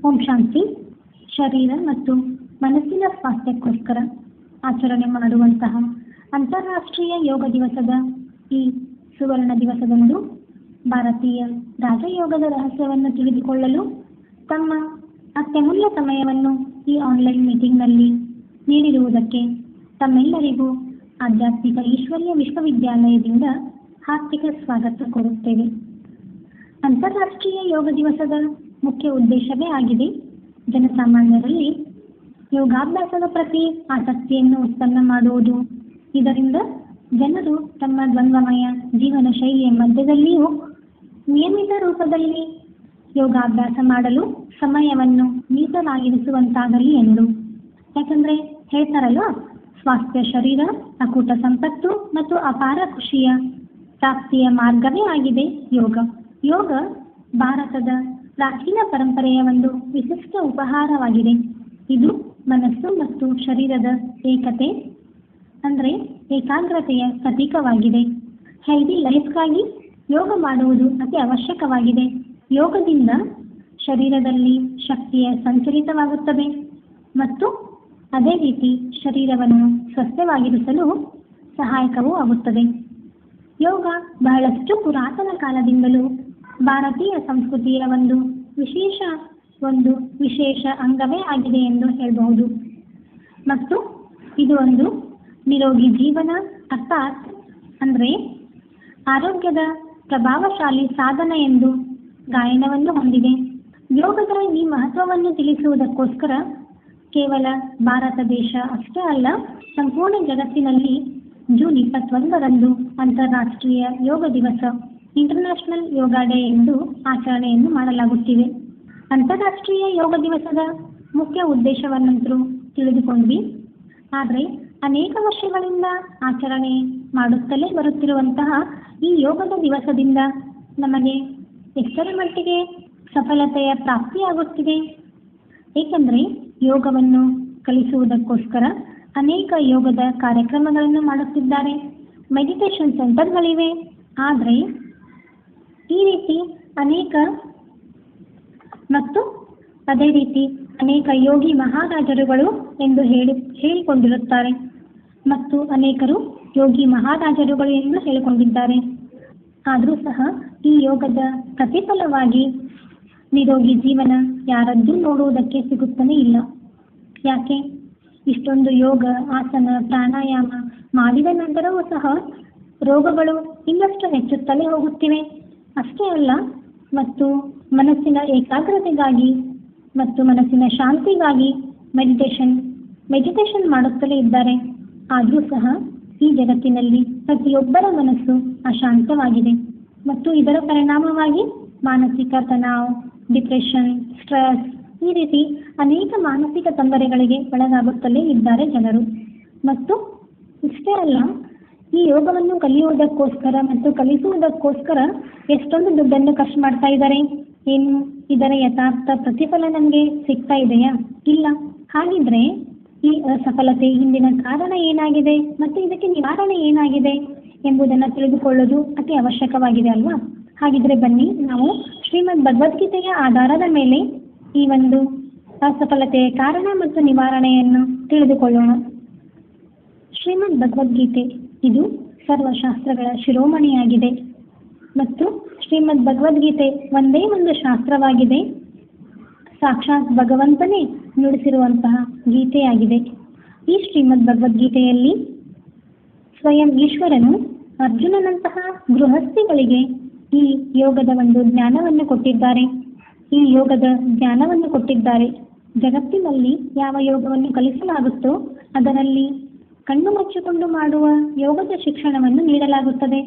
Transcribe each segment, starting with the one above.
ಓಂ ಶಾಂತಿ. ಶರೀರ ಮತ್ತು ಮನಸ್ಸಿನ ಸ್ವಾಸ್ಥ್ಯಕ್ಕೋಸ್ಕರ ಆಚರಣೆ ಮಾಡುವಂತಹ ಅಂತಾರಾಷ್ಟ್ರೀಯ ಯೋಗ ದಿವಸದ ಈ ಸುವರ್ಣ ದಿವಸದಂದು ಭಾರತೀಯ ರಾಜಯೋಗದ ರಹಸ್ಯವನ್ನು ತಿಳಿದುಕೊಳ್ಳಲು ತಮ್ಮ ಅತ್ಯಮೂಲ್ಯ ಸಮಯವನ್ನು ಈ ಆನ್ಲೈನ್ ಮೀಟಿಂಗ್ನಲ್ಲಿ ನೀಡಿರುವುದಕ್ಕೆ ತಮ್ಮೆಲ್ಲರಿಗೂ ಆಧ್ಯಾತ್ಮಿಕ ಈಶ್ವರೀಯ ವಿಶ್ವವಿದ್ಯಾಲಯದಿಂದ ಹಾರ್ದಿಕ ಸ್ವಾಗತ ಕೋರುತ್ತೇವೆ. ಅಂತಾರಾಷ್ಟ್ರೀಯ ಯೋಗ ದಿವಸದ ಮುಖ್ಯ ಉದ್ದೇಶವೇ ಆಗಿದೆ ಜನಸಾಮಾನ್ಯರಲ್ಲಿ ಯೋಗಾಭ್ಯಾಸದ ಪ್ರತಿ ಆಸಕ್ತಿಯನ್ನು ಉತ್ಪನ್ನ ಮಾಡುವುದು. ಇದರಿಂದ ಜನರು ತಮ್ಮ ದ್ವಂದ್ವಮಯ ಜೀವನ ಶೈಲಿಯ ಮಧ್ಯದಲ್ಲಿಯೂ ನಿಯಮಿತ ರೂಪದಲ್ಲಿ ಯೋಗಾಭ್ಯಾಸ ಮಾಡಲು ಸಮಯವನ್ನು ಮೀಸಲಾಗಿರಿಸುವಂತಾಗಲಿ ಎಂದು. ಯಾಕಂದರೆ ಹೇಳ್ತಾರಲ್ಲ, ಸ್ವಾಸ್ಥ್ಯ ಶರೀರ, ಅಕೂಟ ಸಂಪತ್ತು ಮತ್ತು ಅಪಾರ ಖುಷಿಯ ಪ್ರಾಪ್ತಿಯ ಮಾರ್ಗವೇ ಆಗಿದೆ ಯೋಗ. ಯೋಗ ಭಾರತದ ಪ್ರಾಚೀನ ಪರಂಪರೆಯ ಒಂದು ವಿಶಿಷ್ಟ ಉಪಹಾರವಾಗಿದೆ. ಇದು ಮನಸ್ಸು ಮತ್ತು ಶರೀರದ ಏಕತೆ ಅಂದರೆ ಏಕಾಗ್ರತೆಯ ಪ್ರತೀಕವಾಗಿದೆ. ಹೆಲ್ದಿ ಲೈಫ್ಗಾಗಿ ಯೋಗ ಮಾಡುವುದು ಅತಿ ಅವಶ್ಯಕವಾಗಿದೆ. ಯೋಗದಿಂದ ಶರೀರದಲ್ಲಿ ಶಕ್ತಿಯ ಸಂಚರಿತವಾಗುತ್ತದೆ ಮತ್ತು ಅದೇ ರೀತಿ ಶರೀರವನ್ನು ಸ್ವಸ್ಥವಾಗಿರಿಸಲು ಸಹಾಯಕವೂ ಆಗುತ್ತದೆ. ಯೋಗ ಬಹಳಷ್ಟು ಪುರಾತನ ಕಾಲದಿಂದಲೂ ಭಾರತೀಯ ಸಂಸ್ಕೃತಿಯ ಒಂದು ವಿಶೇಷ ಅಂಗವೇ ಆಗಿದೆ ಎಂದು ಹೇಳಬಹುದು. ಮತ್ತು ಇದು ಒಂದು ನಿರೋಗಿ ಜೀವನ ಅರ್ಥಾತ್ ಅಂದರೆ ಆರೋಗ್ಯದ ಪ್ರಭಾವಶಾಲಿ ಸಾಧನ ಎಂದು ಗಾಯನವನ್ನು ಹೊಂದಿದೆ. ಯೋಗದ ಈ ಮಹತ್ವವನ್ನು ತಿಳಿಸುವುದಕ್ಕೋಸ್ಕರ ಕೇವಲ ಭಾರತ ದೇಶ ಅಷ್ಟೇ ಅಲ್ಲ, ಸಂಪೂರ್ಣ ಜಗತ್ತಿನಲ್ಲಿ ಜೂನ್ 21ರಂದು ಅಂತಾರಾಷ್ಟ್ರೀಯ ಯೋಗ ದಿವಸ ಇಂಟರ್ನ್ಯಾಷನಲ್ ಯೋಗ ಡೇ ಎಂದು ಆಚರಣೆಯನ್ನು ಮಾಡಲಾಗುತ್ತಿದೆ. ಅಂತಾರಾಷ್ಟ್ರೀಯ ಯೋಗ ದಿವಸದ ಮುಖ್ಯ ಉದ್ದೇಶವನ್ನಂತರೂ ತಿಳಿದುಕೊಂಡ್ವಿ. ಆದರೆ ಅನೇಕ ವರ್ಷಗಳಿಂದ ಆಚರಣೆ ಮಾಡುತ್ತಲೇ ಬರುತ್ತಿರುವಂತಹ ಈ ಯೋಗದ ದಿವಸದಿಂದ ನಮಗೆ ಎಷ್ಟರ ಮಟ್ಟಿಗೆ ಸಫಲತೆಯ ಪ್ರಾಪ್ತಿಯಾಗುತ್ತಿದೆ? ಏಕೆಂದರೆ ಯೋಗವನ್ನು ಕಲಿಸುವುದಕ್ಕೋಸ್ಕರ ಅನೇಕ ಯೋಗದ ಕಾರ್ಯಕ್ರಮಗಳನ್ನು ಮಾಡುತ್ತಿದ್ದಾರೆ, ಮೆಡಿಟೇಷನ್ ಸೆಂಟರ್ಗಳಿವೆ. ಆದರೆ ಈ ರೀತಿ ಅದೇ ರೀತಿ ಅನೇಕ ಯೋಗಿ ಮಹಾರಾಜರುಗಳು ಎಂದು ಹೇಳಿಕೊಂಡಿರುತ್ತಾರೆ ಮತ್ತು ಅನೇಕರು ಯೋಗಿ ಮಹಾರಾಜರುಗಳು ಎಂದು ಹೇಳಿಕೊಂಡಿದ್ದಾರೆ. ಆದರೂ ಸಹ ಈ ಯೋಗದ ಪ್ರತಿಫಲವಾಗಿ ನಿರೋಗಿ ಜೀವನ ಯಾರದ್ದೂ ನೋಡುವುದಕ್ಕೆ ಸಿಗುತ್ತಾನೆ ಇಲ್ಲ. ಯಾಕೆ? ಇಷ್ಟೊಂದು ಯೋಗ, ಆಸನ, ಪ್ರಾಣಾಯಾಮ ಮಾಡಿದ ನಂತರವೂ ಸಹ ರೋಗಗಳು ಇನ್ನಷ್ಟು ಹೆಚ್ಚುತ್ತಲೇ ಹೋಗುತ್ತಿವೆ. ಅಷ್ಟೇ ಅಲ್ಲ, ಮತ್ತು ಮನಸ್ಸಿನ ಏಕಾಗ್ರತೆಗಾಗಿ ಮತ್ತು ಮನಸ್ಸಿನ ಶಾಂತಿಗಾಗಿ ಮೆಡಿಟೇಷನ್ ಮಾಡುತ್ತಲೇ ಇದ್ದಾರೆ. ಆದರೂ ಸಹ ಈ ಜಗತ್ತಿನಲ್ಲಿ ಪ್ರತಿಯೊಬ್ಬರ ಮನಸ್ಸು ಅಶಾಂತವಾಗಿದೆ ಮತ್ತು ಇದರ ಪರಿಣಾಮವಾಗಿ ಮಾನಸಿಕ ತನಾವ, ಡಿಪ್ರೆಷನ್, ಸ್ಟ್ರೆಸ್ ಈ ರೀತಿ ಅನೇಕ ಮಾನಸಿಕ ತೊಂದರೆಗಳಿಗೆ ಒಳಗಾಗುತ್ತಲೇ ಇದ್ದಾರೆ ಜನರು. ಮತ್ತು ಇಷ್ಟೇ ಅಲ್ಲ, ಈ ಯೋಗವನ್ನು ಕಲಿಯುವುದಕ್ಕೋಸ್ಕರ ಮತ್ತು ಕಲಿಸುವುದಕ್ಕೋಸ್ಕರ ಎಷ್ಟೊಂದು ದುಡ್ಡನ್ನು ಖರ್ಚು ಮಾಡ್ತಾ ಇದ್ದಾರೆ. ಏನು ಇದರ ಯಥಾರ್ಥ ಪ್ರತಿಫಲ ನಮಗೆ ಸಿಗ್ತಾ ಇದೆಯಾ? ಇಲ್ಲ. ಹಾಗಿದ್ರೆ ಈ ಅಸಫಲತೆ ಹಿಂದಿನ ಕಾರಣ ಏನಾಗಿದೆ ಮತ್ತು ಇದಕ್ಕೆ ನಿವಾರಣೆ ಏನಾಗಿದೆ ಎಂಬುದನ್ನು ತಿಳಿದುಕೊಳ್ಳೋದು ಅತಿ ಅವಶ್ಯಕವಾಗಿದೆ ಅಲ್ವಾ? ಹಾಗಿದ್ರೆ ಬನ್ನಿ ನಾವು ಶ್ರೀಮದ್ ಭಗವದ್ಗೀತೆಯ ಆಧಾರದ ಮೇಲೆ ಈ ಒಂದು ಅಸಫಲತೆಯ ಕಾರಣ ಮತ್ತು ನಿವಾರಣೆಯನ್ನು ತಿಳಿದುಕೊಳ್ಳೋಣ. ಶ್ರೀಮದ್ ಭಗವದ್ಗೀತೆ ಇದು ಸರ್ವಶಾಸ್ತ್ರಗಳ ಶಿರೋಮಣಿಯಾಗಿದೆ ಮತ್ತು ಶ್ರೀಮದ್ ಭಗವದ್ಗೀತೆ ಒಂದೇ ಒಂದು ಶಾಸ್ತ್ರವಾಗಿದೆ. ಸಾಕ್ಷಾತ್ ಭಗವಂತನೇ ನುಡಿಸಿರುವಂತಹ ಗೀತೆಯಾಗಿದೆ. ಈ ಶ್ರೀಮದ್ ಭಗವದ್ಗೀತೆಯಲ್ಲಿ ಸ್ವಯಂ ಈಶ್ವರನು ಅರ್ಜುನನಂತಹ ಗೃಹಸ್ಥಿಗಳಿಗೆ ಈ ಯೋಗದ ಒಂದು ಜ್ಞಾನವನ್ನು ಕೊಟ್ಟಿದ್ದಾರೆ. ಈ ಯೋಗದ ಜ್ಞಾನವನ್ನು ಕೊಟ್ಟಿದ್ದಾರೆ. ಜಗತ್ತಿನಲ್ಲಿ ಯಾವ ಯೋಗವನ್ನು ಕಲಿಸಲಾಗುತ್ತೋ ಅದರಲ್ಲಿ ಕಣ್ಣು ಮುಚ್ಚಿಕೊಂಡು ಮಾಡುವ ಯೋಗದ ಶಿಕ್ಷಣವನ್ನು ನೀಡಲಾಗುತ್ತದೆ.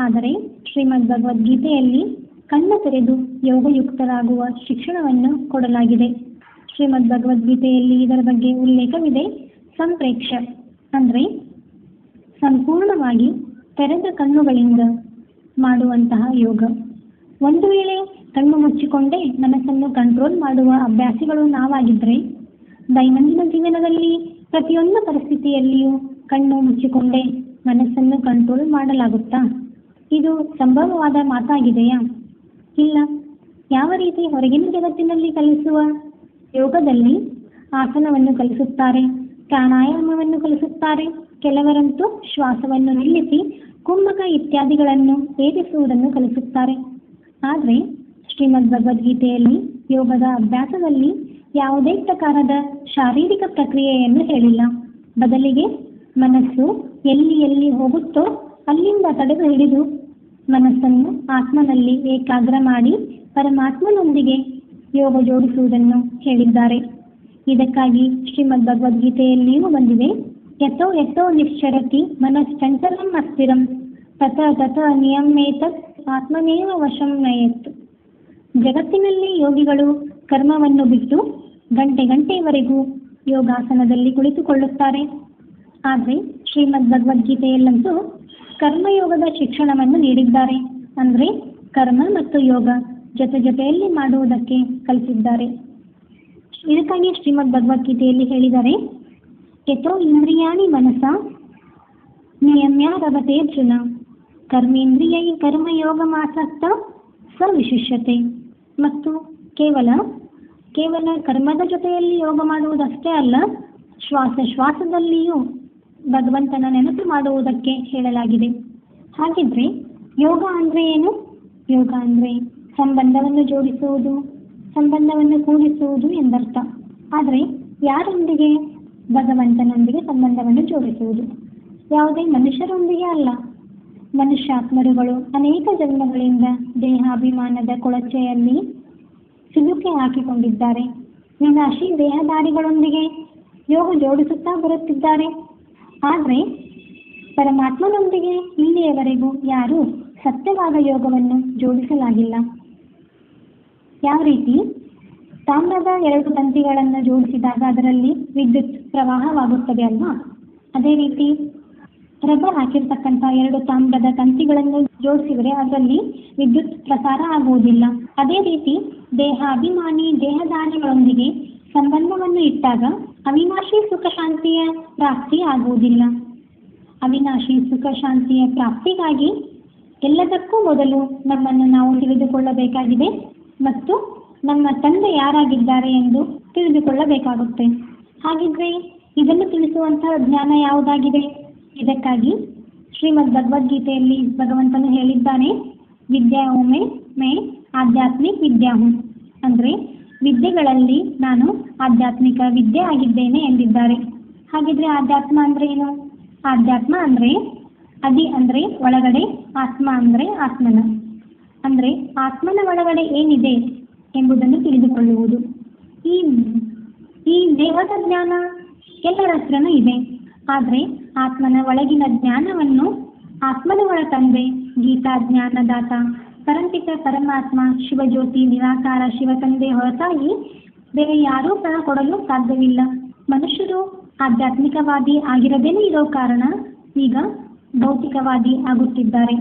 ಆದರೆ ಶ್ರೀಮದ್ ಭಗವದ್ಗೀತೆಯಲ್ಲಿ ಕಣ್ಣು ತೆರೆದು ಯೋಗಯುಕ್ತರಾಗುವ ಶಿಕ್ಷಣವನ್ನು ಕೊಡಲಾಗಿದೆ. ಶ್ರೀಮದ್ ಭಗವದ್ಗೀತೆಯಲ್ಲಿ ಇದರ ಬಗ್ಗೆ ಉಲ್ಲೇಖವಿದೆ. ಸಂಪ್ರೇಕ್ಷ ಅಂದರೆ ಸಂಪೂರ್ಣವಾಗಿ ತೆರೆದ ಕಣ್ಣುಗಳಿಂದ ಮಾಡುವಂತಹ ಯೋಗ. ಒಂದು ವೇಳೆ ಕಣ್ಣು ಮುಚ್ಚಿಕೊಂಡೇ ಮನಸ್ಸನ್ನು ಕಂಟ್ರೋಲ್ ಮಾಡುವ ಅಭ್ಯಾಸಿಗಳು ನಾವಾಗಿದ್ದರೆ ದೈನಂದಿನ ಜೀವನದಲ್ಲಿ ಪ್ರತಿಯೊಂದು ಪರಿಸ್ಥಿತಿಯಲ್ಲಿಯೂ ಕಣ್ಣು ಮುಚ್ಚಿಕೊಂಡೇ ಮನಸ್ಸನ್ನು ಕಂಟ್ರೋಲ್ ಮಾಡಲಾಗುತ್ತಾ? ಇದು ಸಂಭವವಾದ ಮಾತಾಗಿದೆಯಾ? ಇಲ್ಲ. ಯಾವ ರೀತಿ ಹೊರಗಿನ ಜಗತ್ತಿನಲ್ಲಿ ಕಲಿಸುವ ಯೋಗದಲ್ಲಿ ಆಸನವನ್ನು ಕಲಿಸುತ್ತಾರೆ, ಪ್ರಾಣಾಯಾಮವನ್ನು ಕಲಿಸುತ್ತಾರೆ. ಕೆಲವರಂತೂ ಶ್ವಾಸವನ್ನು ನಿಲ್ಲಿಸಿ ಕುಂಭಕ ಇತ್ಯಾದಿಗಳನ್ನು ಏರಿಸುವುದನ್ನು ಕಲಿಸುತ್ತಾರೆ. ಆದರೆ ಶ್ರೀಮದ್ ಭಗವದ್ಗೀತೆಯಲ್ಲಿ ಯೋಗದ ಅಭ್ಯಾಸದಲ್ಲಿ ಯಾವುದೇ ಪ್ರಕಾರದ ಶಾರೀರಿಕ ಪ್ರಕ್ರಿಯೆಯನ್ನು ಹೇಳಿಲ್ಲ. ಬದಲಿಗೆ ಮನಸ್ಸು ಎಲ್ಲಿ ಎಲ್ಲಿ ಹೋಗುತ್ತೋ ಅಲ್ಲಿಂದ ತಡೆದು ಹಿಡಿದು ಮನಸ್ಸನ್ನು ಆತ್ಮನಲ್ಲಿ ಏಕಾಗ್ರ ಮಾಡಿ ಪರಮಾತ್ಮನೊಂದಿಗೆ ಯೋಗ ಜೋಡಿಸುವುದನ್ನು ಹೇಳಿದ್ದಾರೆ. ಇದಕ್ಕಾಗಿ ಶ್ರೀಮದ್ ಭಗವದ್ಗೀತೆಯಲ್ಲಿಯೂ ಬಂದಿದೆ, ಯಥೋ ಯಥೋ ನಿಶ್ಚರತಿ ಮನಶ್ಚಂಚಲಂ ಅಸ್ಥಿರಂ ತತ ತತ ನಿಯಮೇತತ್ ಆತ್ಮನೇವ ವಶಂ ನಯೇತ್. ಜಗತ್ತಿನಲ್ಲಿ ಯೋಗಿಗಳು ಕರ್ಮವನ್ನು ಬಿಟ್ಟು ಗಂಟೆವರೆಗೂ ಯೋಗಾಸನದಲ್ಲಿ ಕುಳಿತುಕೊಳ್ಳುತ್ತಾರೆ. ಆದರೆ ಶ್ರೀಮದ್ ಭಗವದ್ಗೀತೆಯಲ್ಲಂತೂ ಕರ್ಮಯೋಗದ ಶಿಕ್ಷಣವನ್ನು ನೀಡಿದ್ದಾರೆ. ಅಂದರೆ ಕರ್ಮ ಮತ್ತು ಯೋಗ ಜೊತೆಯಲ್ಲಿ ಮಾಡುವುದಕ್ಕೆ ಕಲಿಸಿದ್ದಾರೆ. ಇದಕ್ಕಾಗಿ ಶ್ರೀಮದ್ ಭಗವದ್ಗೀತೆಯಲ್ಲಿ ಹೇಳಿದ್ದಾರೆ, ಯಥೋ ಇಂದ್ರಿಯಾಣಿ ಮನಸ ನಿಯಮ್ಯ ರವತೆ ಅರ್ಜುನ ಕರ್ಮೇಂದ್ರಿಯೈ ಕರ್ಮಯೋಗಮಾಸಕ್ತ ಸ ವಿಶಿಷ್ಯತೆ. ಮತ್ತು ಕೇವಲ ಕರ್ಮದ ಜೊತೆಯಲ್ಲಿ ಯೋಗ ಮಾಡುವುದಷ್ಟೇ ಅಲ್ಲ, ಶ್ವಾಸದಲ್ಲಿಯೂ ಭಗವಂತನ ನೆನಪು ಮಾಡುವುದಕ್ಕೆ ಹೇಳಲಾಗಿದೆ. ಹಾಗಿದ್ರೆ ಯೋಗ ಅಂದರೆ ಏನು? ಯೋಗ ಅಂದರೆ ಸಂಬಂಧವನ್ನು ಜೋಡಿಸುವುದು, ಸಂಬಂಧವನ್ನು ಕೂಡಿಸುವುದು ಎಂದರ್ಥ. ಆದರೆ ಯಾರೊಂದಿಗೆ? ಭಗವಂತನೊಂದಿಗೆ ಸಂಬಂಧವನ್ನು ಜೋಡಿಸುವುದು. ಯಾವುದೇ ಮನುಷ್ಯರೊಂದಿಗೆ ಅಲ್ಲ. ಮನುಷ್ಯಾತ್ಮರುಗಳು ಅನೇಕ ಜನ್ಮಗಳಿಂದ ದೇಹಾಭಿಮಾನದ ಕೊಳಚೆಯಲ್ಲಿ ಸಿಲುಕೆ ಹಾಕಿಕೊಂಡಿದ್ದಾರೆ. ವಿನಾಶಿ ದೇಹಧಾರಿಗಳೊಂದಿಗೆ ಯೋಗ ಜೋಡಿಸುತ್ತಾ ಬರುತ್ತಿದ್ದಾರೆ. ಆದರೆ ಪರಮಾತ್ಮನೊಂದಿಗೆ ಇಲ್ಲಿಯವರೆಗೂ ಯಾರೂ ಸತ್ಯವಾದ ಯೋಗವನ್ನು ಜೋಡಿಸಲಾಗಿಲ್ಲ. ಯಾವ ರೀತಿ ತಾಮ್ರದ 2 ತಂತಿಗಳನ್ನು ಜೋಡಿಸಿದಾಗ ಅದರಲ್ಲಿ ವಿದ್ಯುತ್ ಪ್ರವಾಹವಾಗುತ್ತದೆ ಅಲ್ವಾ? ಅದೇ ರೀತಿ ರಬ್ಬರ್ ಹಾಕಿರ್ತಕ್ಕಂಥ 2 ತಾಮ್ರದ ತಂತಿಗಳನ್ನು ಜೋಡಿಸಿದರೆ ಅದರಲ್ಲಿ ವಿದ್ಯುತ್ ಪ್ರಸಾರ ಆಗುವುದಿಲ್ಲ. ಅದೇ ರೀತಿ ದೇಹಾಭಿಮಾನಿ ದೇಹಧಾರಿಗಳೊಂದಿಗೆ ಸಂಬಂಧವನ್ನು ಇಟ್ಟಾಗ ಅವಿನಾಶಿ ಸುಖ ಶಾಂತಿಯ ಪ್ರಾಪ್ತಿ ಆಗುವುದಿಲ್ಲ. ಅವಿನಾಶಿ ಸುಖ ಶಾಂತಿಯ ಪ್ರಾಪ್ತಿಗಾಗಿ ಎಲ್ಲದಕ್ಕೂ ಮೊದಲು ನಮ್ಮನ್ನು ನಾವು ತಿಳಿದುಕೊಳ್ಳಬೇಕಾಗಿದೆ ಮತ್ತು ನಮ್ಮ ತಂದೆ ಯಾರಾಗಿದ್ದಾರೆ ಎಂದು ತಿಳಿದುಕೊಳ್ಳಬೇಕಾಗುತ್ತೆ. ಹಾಗಿದ್ರೆ ಇದನ್ನು ತಿಳಿಸುವಂತಹ ಜ್ಞಾನ ಯಾವುದಾಗಿದೆ? ಇದಕ್ಕಾಗಿ ಶ್ರೀಮದ್ ಭಗವದ್ಗೀತೆಯಲ್ಲಿ ಭಗವಂತನು ಹೇಳಿದ್ದಾನೆ, ವಿದ್ಯಾಹುಮೆ ಮೇ ಆಧ್ಯಾತ್ಮಿಕ ವಿದ್ಯಾಹು. ಅಂದರೆ ವಿದ್ಯೆಗಳಲ್ಲಿ ನಾನು ಆಧ್ಯಾತ್ಮಿಕ ವಿದ್ಯೆ ಆಗಿದ್ದೇನೆ ಎಂದಿದ್ದಾರೆ. ಹಾಗಿದ್ರೆ ಆಧ್ಯಾತ್ಮ ಅಂದರೆ ಏನು? ಆಧ್ಯಾತ್ಮ ಅಂದರೆ ಅದಿ ಅಂದರೆ ಒಳಗಡೆ, ಆತ್ಮ ಅಂದರೆ ಆತ್ಮನ. ಅಂದರೆ ಆತ್ಮನ ಒಳಗಡೆ ಏನಿದೆ ಎಂಬುದನ್ನು ತಿಳಿದುಕೊಳ್ಳುವುದು. ಈ ದೇಹದ ಜ್ಞಾನ ಎಲ್ಲರ ಹತ್ರನೂ ಇದೆ. ಆದರೆ ಆತ್ಮನ ಒಳಗಿನ ಜ್ಞಾನವನ್ನು ಆತ್ಮನ ಒಳ ತಂದೆ, ಗೀತಾ ಜ್ಞಾನದಾತ, ಪರಂಪಿತ ಪರಮಾತ್ಮ, ಶಿವಜ್ಯೋತಿ ನಿರಾಕಾರ ಶಿವತಂದೆ ಹೊರತಾಗಿ ಬೇರೆ ಯಾರೂ ಸಹ ಕೊಡಲು ಸಾಧ್ಯವಿಲ್ಲ. ಮನುಷ್ಯರು ಆಧ್ಯಾತ್ಮಿಕವಾದಿ ಆಗಿರದೇನೆ ಇರೋ ಕಾರಣ ಈಗ ಭೌತಿಕವಾದಿ ಆಗುತ್ತಿದ್ದಾರೆ.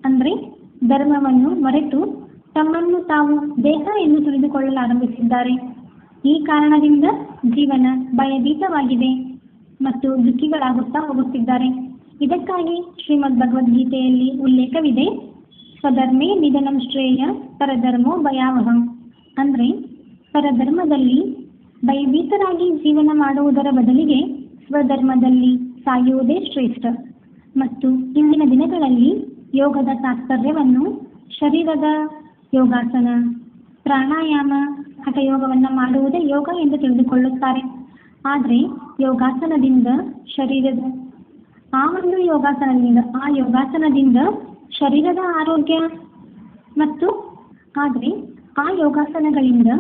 ಅಂದರೆ ಧರ್ಮವನ್ನು ಮರೆತು ತಮ್ಮನ್ನು ತಾವು ದೇಹ ಎಂದು ತಿಳಿದುಕೊಳ್ಳಲಾರಂಭಿಸಿದ್ದಾರೆ. ಈ ಕಾರಣದಿಂದ ಜೀವನ ಭಯಭೀತವಾಗಿದೆ ಮತ್ತು ದುಃಖಿಗಳಾಗುತ್ತಾ ಹೋಗುತ್ತಿದ್ದಾರೆ. ಇದಕ್ಕಾಗಿ ಶ್ರೀಮದ್ ಭಗವದ್ಗೀತೆಯಲ್ಲಿ ಉಲ್ಲೇಖವಿದೆ, ಸ್ವಧರ್ಮೇ ನಿಧನಂ ಶ್ರೇಯ ಪರಧರ್ಮೋ ಭಯಾವಹಂ. ಅಂದರೆ ಪರಧರ್ಮದಲ್ಲಿ ಭಯಭೀತರಾಗಿ ಜೀವನ ಮಾಡುವುದರ ಬದಲಿಗೆ ಸ್ವಧರ್ಮದಲ್ಲಿ ಸಾಯುವುದೇ ಶ್ರೇಷ್ಠ. ಮತ್ತು ಇಂದಿನ ದಿನಗಳಲ್ಲಿ ಯೋಗದ ತಾತ್ಪರ್ಯವನ್ನು ಶರೀರದ ಯೋಗಾಸನ, ಪ್ರಾಣಾಯಾಮ, ಹಠಯೋಗವನ್ನು ಮಾಡುವುದೇ ಯೋಗ ಎಂದು ತಿಳಿದುಕೊಳ್ಳುತ್ತಾರೆ. ಆದರೆ ಯೋಗಾಸನದಿಂದ ಆ ಯೋಗಾಸನದಿಂದ ಶರೀರದ ಆರೋಗ್ಯ ಮತ್ತು ಆ ಯೋಗಾಸನಗಳಿಂದ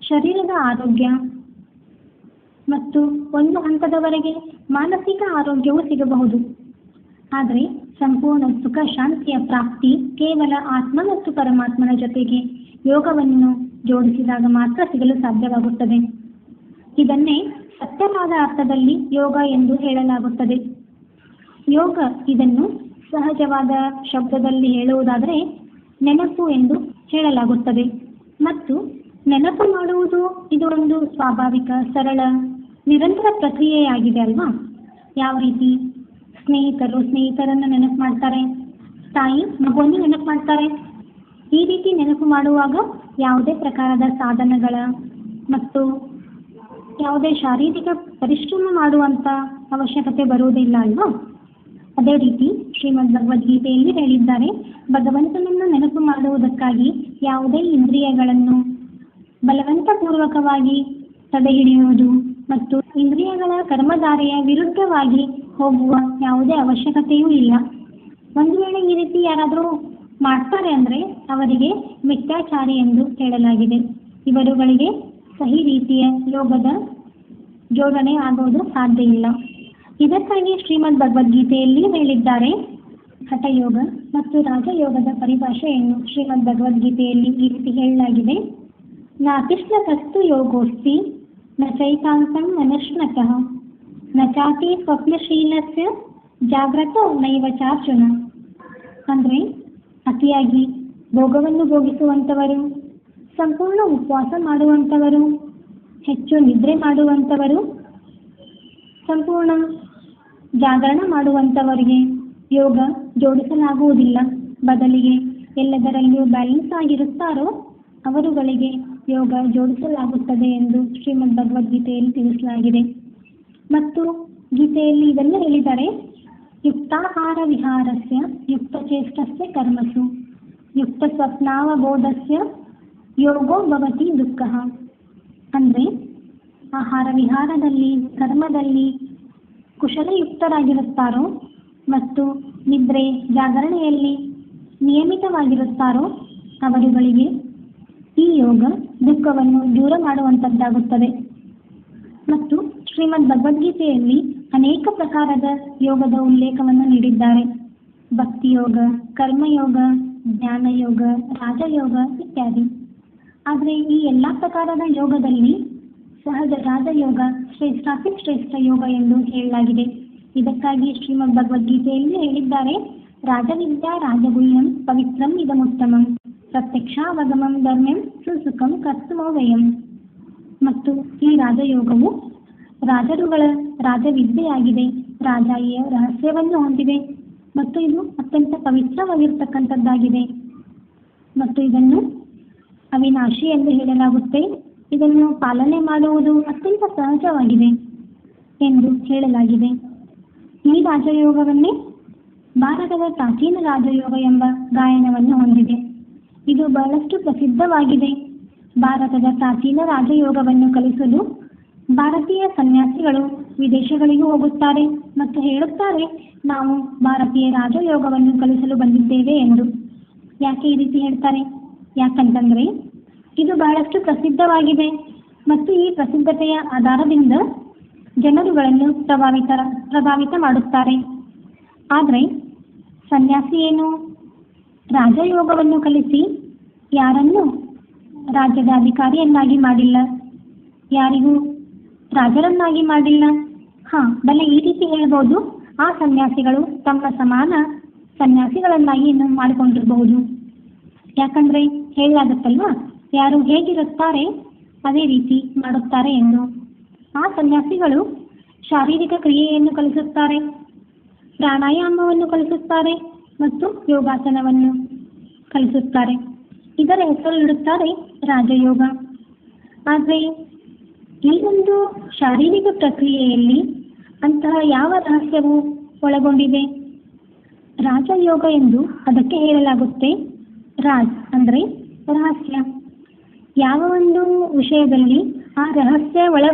ಶರೀರದ ಆರೋಗ್ಯ ಮತ್ತು ಒಂದು ಹಂತದವರೆಗೆ ಮಾನಸಿಕ ಆರೋಗ್ಯವೂ ಸಿಗಬಹುದು. ಆದರೆ ಸಂಪೂರ್ಣ ಸುಖ ಶಾಂತಿಯ ಪ್ರಾಪ್ತಿ ಕೇವಲ ಆತ್ಮ ಮತ್ತು ಪರಮಾತ್ಮನ ಜೊತೆಗೆ ಯೋಗವನ್ನು ಜೋಡಿಸಿದಾಗ ಮಾತ್ರ ಸಿಗಲು ಸಾಧ್ಯವಾಗುತ್ತದೆ. ಇದನ್ನೇ ಸತ್ಯವಾದ ಅರ್ಥದಲ್ಲಿ ಯೋಗ ಎಂದು ಹೇಳಲಾಗುತ್ತದೆ. ಯೋಗ ಇದನ್ನು ಸಹಜವಾದ ಶಬ್ದದಲ್ಲಿ ಹೇಳುವುದಾದರೆ ನೆನಪು ಎಂದು ಹೇಳಲಾಗುತ್ತದೆ. ಮತ್ತು ನೆನಪು ಮಾಡುವುದು ಇದು ಒಂದು ಸ್ವಾಭಾವಿಕ, ಸರಳ, ನಿರಂತರ ಪ್ರಕ್ರಿಯೆಯಾಗಿದೆ ಅಲ್ವಾ? ಯಾವ ರೀತಿ ಸ್ನೇಹಿತರನ್ನು ನೆನಪು ಮಾಡ್ತಾರೆ, ತಾಯಿ ಮಗುವನ್ನು ನೆನಪು ಮಾಡ್ತಾರೆ. ಈ ರೀತಿ ನೆನಪು ಮಾಡುವಾಗ ಯಾವುದೇ ಪ್ರಕಾರದ ಸಾಧನಗಳ ಮತ್ತು ಯಾವುದೇ ಶಾರೀರಿಕ ಪರಿಶ್ರಮ ಮಾಡುವಂಥ ಅವಶ್ಯಕತೆ ಬರುವುದಿಲ್ಲ ಅಲ್ವಾ? ಅದೇ ರೀತಿ ಶ್ರೀಮದ್ ಭಗವದ್ಗೀತೆಯಲ್ಲಿ ಹೇಳಿದ್ದಾರೆ, ಭಗವಂತನನ್ನು ನೆನಪು ಮಾಡುವುದಕ್ಕಾಗಿ ಯಾವುದೇ ಇಂದ್ರಿಯಗಳನ್ನು ಬಲವಂತಪೂರ್ವಕವಾಗಿ ತಡೆಹಿಡಿಯುವುದು ಮತ್ತು ಇಂದ್ರಿಯಗಳ ಕರ್ಮಧಾರೆಯ ವಿರುದ್ಧವಾಗಿ ಹೋಗುವ ಯಾವುದೇ ಅವಶ್ಯಕತೆಯೂ ಇಲ್ಲ. ಒಂದು ವೇಳೆ ಈ ರೀತಿ ಯಾರಾದರೂ ಮಾಡ್ತಾರೆ ಅಂದರೆ ಅವರಿಗೆ ಮಿಥ್ಯಾಚಾರಿ ಎಂದು ಹೇಳಲಾಗಿದೆ. ಇವರುಗಳಿಗೆ ಸಹಿ ರೀತಿಯ ಯೋಗದ ಜೋಡಣೆ ಆಗುವುದು ಸಾಧ್ಯ ಇಲ್ಲ. ಇದಕ್ಕಾಗಿ ಶ್ರೀಮದ್ ಭಗವದ್ಗೀತೆಯಲ್ಲಿ ಹೇಳಿದ್ದಾರೆ, ಹಠಯೋಗ ಮತ್ತು ರಾಜಯೋಗದ ಪರಿಭಾಷೆಯನ್ನು ಶ್ರೀಮದ್ ಭಗವದ್ಗೀತೆಯಲ್ಲಿ ಈ ರೀತಿ ಹೇಳಲಾಗಿದೆ, ನಾತಿಷ್ಠತಸ್ತು ಯೋಗೋಸ್ತಿ ನ ಚೈಕಾಂತಂ ಮನಶ್ನತಃ ನ ಚಾತಿ ಸ್ವಪ್ನಶೀಲಸ್ಯ ಜಾಗ್ರತ ನೈವ ಚಾರ್ಜುನ. ಅಂದರೆ ಅತಿಯಾಗಿ ಭೋಗವನ್ನು ಭೋಗಿಸುವಂಥವರು, ಸಂಪೂರ್ಣ ಉಪವಾಸ ಮಾಡುವಂಥವರು, ಹೆಚ್ಚು ನಿದ್ರೆ ಮಾಡುವಂಥವರು, ಸಂಪೂರ್ಣ ಜಾಗರಣ ಮಾಡುವಂಥವರಿಗೆ ಯೋಗ ಜೋಡಿಸಲಾಗುವುದಿಲ್ಲ. ಬದಲಿಗೆ ಎಲ್ಲದರಲ್ಲಿಯೂ ಬ್ಯಾಲೆನ್ಸ್ ಆಗಿರುತ್ತಾರೋ ಅವರುಗಳಿಗೆ ಯೋಗ ಜೋಡಿಸಲಾಗುತ್ತದೆ ಎಂದು ಶ್ರೀಮದ್ ಭಗವದ್ಗೀತೆಯಲ್ಲಿ ತಿಳಿಸಲಾಗಿದೆ. ಮತ್ತು ಗೀತೆಯಲ್ಲಿ ಇದನ್ನು ಹೇಳಿದ್ದಾರೆ, ಯುಕ್ತಾಹಾರ ವಿಹಾರಸ್ಯ ಯುಕ್ತಚೇಷ್ಟಸ್ಯ ಕರ್ಮಸು ಯುಕ್ತ ಸ್ವಪ್ನಾವಬೋಧಸ್ಯ ಯೋಗೋ ಭವತಿ ದುಃಖಃ. ಅಂದರೆ ಆಹಾರ ವಿಹಾರದಲ್ಲಿ, ಕರ್ಮದಲ್ಲಿ ಕುಶಲಯುಕ್ತರಾಗಿರುತ್ತಾರೋ ಮತ್ತು ನಿದ್ರೆ ಜಾಗರಣೆಯಲ್ಲಿ ನಿಯಮಿತವಾಗಿರುತ್ತಾರೋ ಅವರುಗಳಿಗೆ ಈ ಯೋಗ ದುಃಖವನ್ನು ದೂರ ಮಾಡುವಂಥದ್ದಾಗುತ್ತದೆ. ಮತ್ತು ಶ್ರೀಮದ್ ಭಗವದ್ಗೀತೆಯಲ್ಲಿ ಅನೇಕ ಪ್ರಕಾರದ ಯೋಗದ ಉಲ್ಲೇಖವನ್ನು ನೀಡಿದ್ದಾರೆ. ಭಕ್ತಿಯೋಗ, ಕರ್ಮಯೋಗ, ಜ್ಞಾನಯೋಗ, ರಾಜಯೋಗ ಇತ್ಯಾದಿ. ಆದರೆ ಈ ಎಲ್ಲ ಪ್ರಕಾರದ ಯೋಗದಲ್ಲಿ ಸಹಜ ರಾಜಯೋಗ ಶ್ರೇಷ್ಠ ಯೋಗ ಎಂದು ಹೇಳಲಾಗಿದೆ. ಇದಕ್ಕಾಗಿ ಶ್ರೀಮದ್ ಭಗವದ್ಗೀತೆಯಲ್ಲಿ ಹೇಳಿದ್ದಾರೆ, ರಾಜವಿದ್ಯಾ ರಾಜಗುಹ್ಯಂ ಪವಿತ್ರಂ ಇದಮುತ್ತಮಂ ಪ್ರತ್ಯಕ್ಷಾವಗಮಂ ಧರ್ಮ್ಯಂ ಸುಸುಖಂ ಕರ್ತುಮೋ ವಯಂ. ಮತ್ತು ಈ ರಾಜಯೋಗವು ರಾಜರುಗಳ ರಾಜವಿದ್ಯೆಯಾಗಿದೆ. ರಾಜ ಈ ರಹಸ್ಯವನ್ನು ಹೊಂದಿದೆ ಮತ್ತು ಇದು ಅತ್ಯಂತ ಪವಿತ್ರವಾಗಿರ್ತಕ್ಕಂಥದ್ದಾಗಿದೆ ಮತ್ತು ಇದನ್ನು ಅವಿನಾಶಿ ಎಂದು ಹೇಳಲಾಗುತ್ತೆ. ಇದನ್ನು ಪಾಲನೆ ಮಾಡುವುದು ಅತ್ಯಂತ ಸಹಜವಾಗಿದೆ ಎಂದು ಹೇಳಲಾಗಿದೆ. ಈ ರಾಜಯೋಗವನ್ನೇ ಭಾರತದ ಪ್ರಾಚೀನ ರಾಜಯೋಗ ಎಂಬ ಗಾಯನವನ್ನು ಹೊಂದಿದೆ. ಇದು ಬಹಳಷ್ಟು ಪ್ರಸಿದ್ಧವಾಗಿದೆ. ಭಾರತದ ಪ್ರಾಚೀನ ರಾಜಯೋಗವನ್ನು ಕಲಿಸಲು ಭಾರತೀಯ ಸನ್ಯಾಸಿಗಳು ವಿದೇಶಗಳಿಗೂ ಹೋಗುತ್ತಾರೆ ಮತ್ತು ಹೇಳುತ್ತಾರೆ, ನಾವು ಭಾರತೀಯ ರಾಜಯೋಗವನ್ನು ಕಲಿಸಲು ಬಂದಿದ್ದೇವೆ ಎಂದು. ಯಾಕೆ ಈ ರೀತಿ ಹೇಳ್ತಾರೆ? ಯಾಕಂತಂದರೆ ಇದು ಬಹಳಷ್ಟು ಪ್ರಸಿದ್ಧವಾಗಿದೆ ಮತ್ತು ಈ ಪ್ರಸಿದ್ಧತೆಯ ಆಧಾರದಿಂದ ಜನರುಗಳನ್ನು ಪ್ರಭಾವಿತ ಮಾಡುತ್ತಾರೆ. ಆದರೆ ಸನ್ಯಾಸಿ ಏನು ರಾಜಯೋಗವನ್ನು ಕಲಿಸಿ ಯಾರನ್ನು ರಾಜ್ಯದ ಅಧಿಕಾರಿಯನ್ನಾಗಿ ಮಾಡಿಲ್ಲ, ಯಾರಿಗೂ ರಾಜರನ್ನಾಗಿ ಮಾಡಿಲ್ಲ. ಬಲೆ ಈ ರೀತಿ ಹೇಳ್ಬೋದು, ಆ ಸನ್ಯಾಸಿಗಳು ತಮ್ಮ ಸಮಾನ ಸನ್ಯಾಸಿಗಳನ್ನಾಗಿ ಮಾಡಿಕೊಂಡಿರಬಹುದು. ಯಾಕಂದರೆ ಹೇಳಲಾಗುತ್ತಲ್ವಾ, ಯಾರು ಹೇಗಿರುತ್ತಾರೆ ಅದೇ ರೀತಿ ಮಾಡುತ್ತಾರೆ ಎಂದು. ಆ ಸನ್ಯಾಸಿಗಳು ಶಾರೀರಿಕ ಕ್ರಿಯೆಯನ್ನು ಕಲಿಸುತ್ತಾರೆ, ಪ್ರಾಣಾಯಾಮವನ್ನು ಕಲಿಸುತ್ತಾರೆ ಮತ್ತು ಯೋಗಾಸನವನ್ನು ಕಲಿಸುತ್ತಾರೆ. ಇದರ ಹೆಸರು ಇಡುತ್ತಾರೆ ರಾಜಯೋಗ. ಆದರೆ ಈ ಒಂದು ಶಾರೀರಿಕ ಪ್ರಕ್ರಿಯೆಯಲ್ಲಿ ಅಂತಹ ಯಾವ ರಹಸ್ಯವು ಒಳಗೊಂಡಿದೆ? ರಾಜಯೋಗ ಎಂದು ಅದಕ್ಕೆ ಹೇಳಲಾಗುತ್ತೆ. ರಾಜ್ ಅಂದರೆ ರಹಸ್ಯ. ಯಾವ ಒಂದು ವಿಷಯದಲ್ಲಿ ಆ ರಹಸ್ಯ ಒಳಗೊಂಡಿದೆ